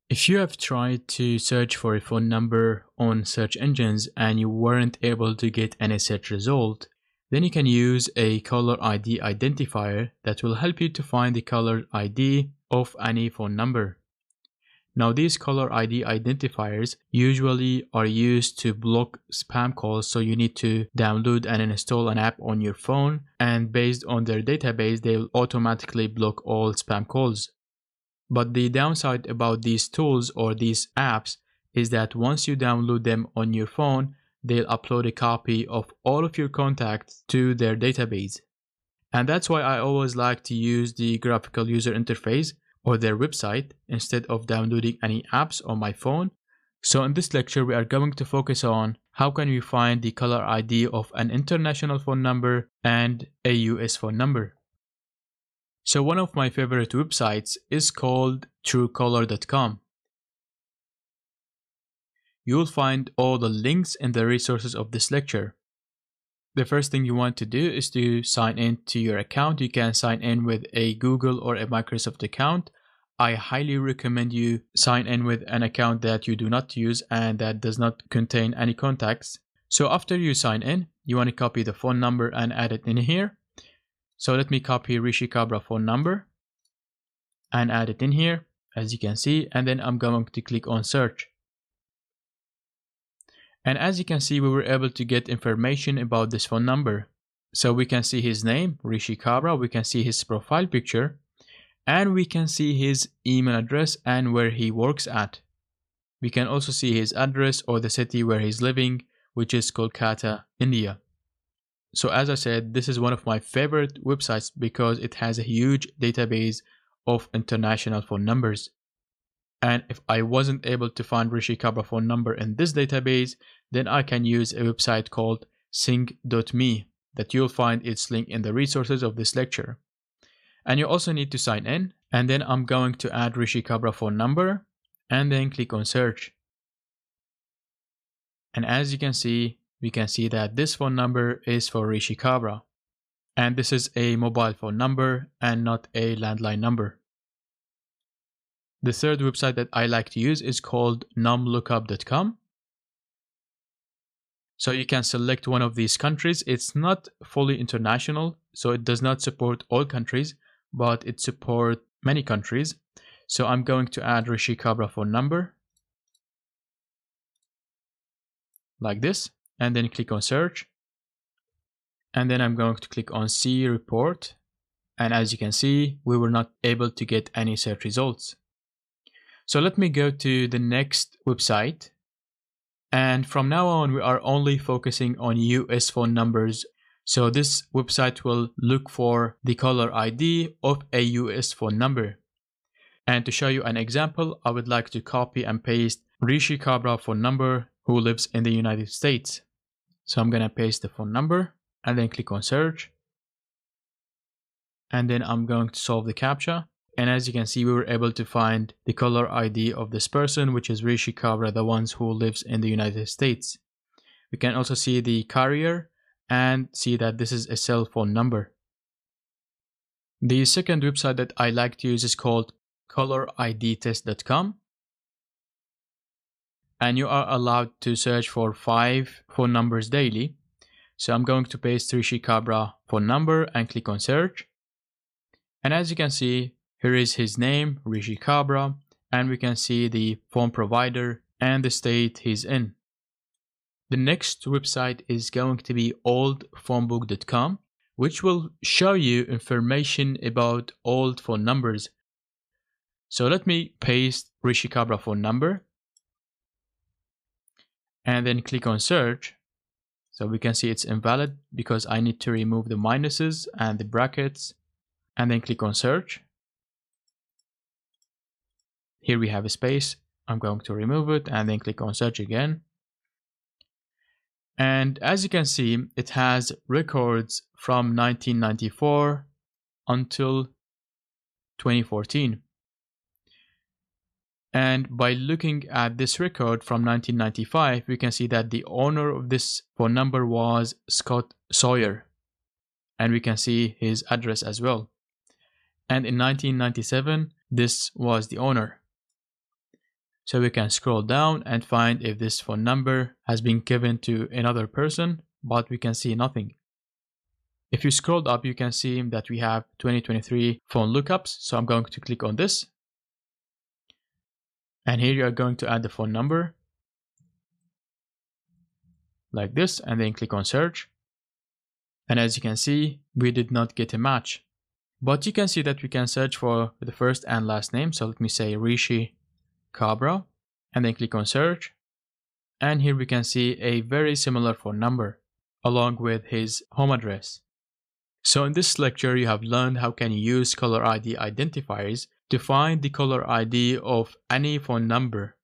If you have tried to search for a phone number on search engines and you weren't able to get any search result, then you can use a caller ID identifier that will help you to find the caller ID of any phone number. Now, these caller ID identifiers usually are used to block spam calls, so you need to download and install an app on your phone, and based on their database, they will automatically block all spam calls. But the downside about these tools or these apps is that once you download them on your phone, they'll upload a copy of all of your contacts to their database. And that's why I always like to use the graphical user interface or their website instead of downloading any apps on my phone. So in this lecture, we are going to focus on how can we find the caller ID of an international phone number and a US phone number. So one of my favorite websites is called Truecaller.com. You'll find all the links in the resources of this lecture. The first thing you want to do is to sign in to your account. You can sign in with a Google or a Microsoft account. I highly recommend you sign in with an account that you do not use and that does not contain any contacts. So after you sign in, you want to copy the phone number and add it in here. So let me copy Rishi Kabra phone number and add it in here, as you can see, and then I'm going to click on search. And as you can see, we were able to get information about this phone number. So we can see his name, Rishi Kabra, we can see his profile picture, and we can see his email address and where he works at. We can also see his address or the city where he's living, which is Kolkata, India. So as I said, this is one of my favorite websites because it has a huge database of international phone numbers. And if I wasn't able to find Rishi Kabra phone number in this database, then I can use a website called sync.me that you'll find its link in the resources of this lecture. And you also need to sign in, and then I'm going to add Rishi Kabra phone number and then click on search. And as you can see, we can see that this phone number is for Rishi Kabra. And this is a mobile phone number and not a landline number. The third website that I like to use is called numlookup.com. So you can select one of these countries. It's not fully international, so it does not support all countries, but it supports many countries. So I'm going to add Rishi Kabra phone number like this, and then click on search. And then I'm going to click on see report. And as you can see, we were not able to get any search results. So let me go to the next website. And from now on, we are only focusing on US phone numbers. So this website will look for the caller ID of a US phone number. And to show you an example, I would like to copy and paste Rishi Kabra phone number who lives in the United States. So I'm going to paste the phone number and then click on search. And then I'm going to solve the CAPTCHA. And as you can see, we were able to find the caller ID of this person, which is Rishi Kabra, the ones who lives in the United States. We can also see the carrier and see that this is a cell phone number. The second website that I like to use is called calleriDtest.com. And you are allowed to search for 5 phone numbers daily. So I'm going to paste Rishi Kabra phone number and click on search. And as you can see, here is his name, Rishi Kabra, and we can see the phone provider and the state he's in. The next website is going to be oldphonebook.com, which will show you information about old phone numbers. So let me paste Rishi Kabra phone number and then click on search. So we can see it's invalid because I need to remove the minuses and the brackets, and then click on search. Here we have a space. I'm going to remove it and then click on search again. And as you can see, it has records from 1994 until 2014. And by looking at this record from 1995, we can see that the owner of this phone number was Scott Sawyer. And we can see his address as well. And in 1997, this was the owner. So we can scroll down and find if this phone number has been given to another person, but we can see nothing. If you scroll up, you can see that we have 2023 phone lookups. So I'm going to click on this. And here you are going to add the phone number like this, and then click on search. And as you can see, we did not get a match. But you can see that we can search for the first and last name. So let me say Rishi Kabra, and then click on search. And here we can see a very similar phone number along with his home address. So in this lecture, you have learned how can you use caller ID identifiers to find the caller ID of any phone number